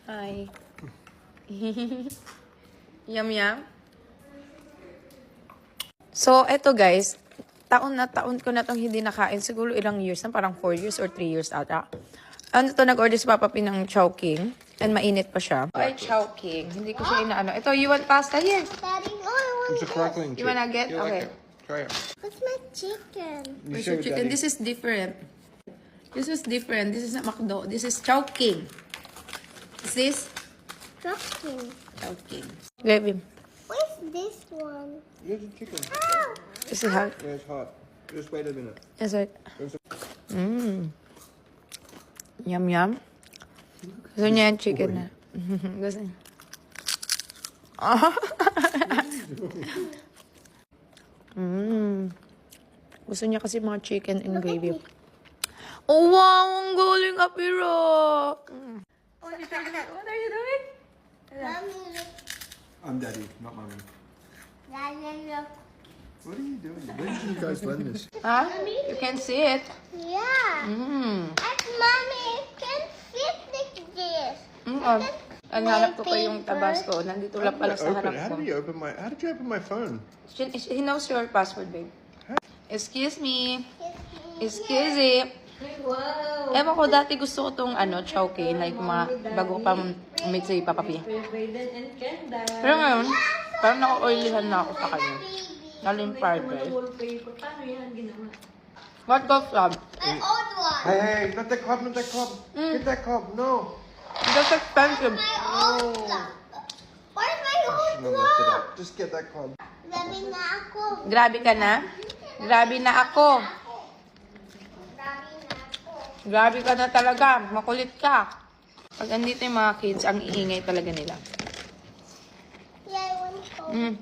Hi. Yum, yum. So, eto guys, taon ko na itong hindi nakain. Siguro ilang years na, parang 4 years or 3 years ata. Ano to, nag-order si Papa P ng Chowking. And mainit pa siya. Ay, Chowking. Hindi ko siya inaano. Ito, you want pasta? Here. Daddy, oh, I want It's a crackling You chicken. wanna get? You Okay. like it? Try it. What's my chicken? You Where's show your chicken? Daddy. This is different. This is different. This is not McDo. This is Chowking. Is this? Dropping. Chowking. Give him. Where's this one? Here's the chicken. Ow! This is hot. Yeah, it's hot. Just wait a minute. Yes, right. There's a- Yum, yum. Gusto niya yung chicken na. Gusto niya. Gusto niya kasi mga chicken and gravy. Oh, wow! Ang galing, Apiro! What are you doing? Mommy, look. I'm Daddy, not Mommy. Daddy, look. What are you doing? When did you guys learn this? Huh? You can see it. Yeah. Mm. And mommy can fit like this. Ang hanap ko pa yung Tabasco. Nandito lang pala sa harap How ko. did you open my? How did you open my phone? He knows your password, babe. Excuse me. Excuse me. Ewan ko, dati gusto ko tong Chowking, like mga bago pa meet si Papa P. Pero ngayon, parang naka-oilihan na ako sa kanya. Nalimpired, guys. What goes up? An old one. Hey, hey, not that cob, not that cob. Get that cob, no. That's expensive. My old one. Where's my old No, mess it one? up. Just get that cob. Sabi na ako. Grabe ka na? Grabe na ako. Sabi na ako. Grabe ka na talaga. Makulit ka. Pag andito yung mga kids, ang iingay talaga nila. Yeah, I want to.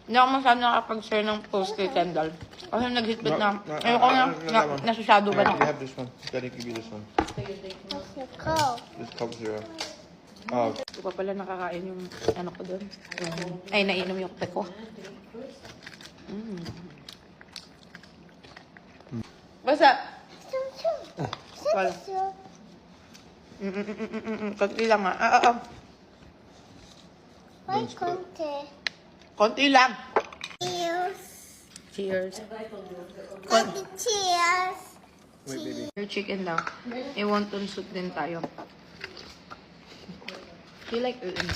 Hindi ako masyado nakapag-share ng post kay Kendall. Kasi nag-hitbit na. No, Ayoko na, that one. nasasado ba na You ako? have this one. Daddy, give you this one. What's the code? This cob zero. Oh, Hindi pa pala nakakain yung ko doon. Ay, nainom yung kape ko. Basta, Wala. konti lang ha. Why konti? Konti lang. Cheers. Cheers. Konti cheers. wait, baby. Your chicken daw. Wonton soup din tayo. Feel like eating.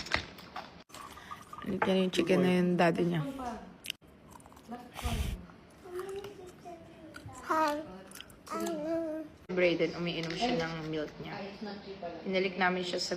Ulit yan yung chicken na yung daddy niya. Hi. Braden, umiinom siya ng milk niya. Pinalik namin siya sa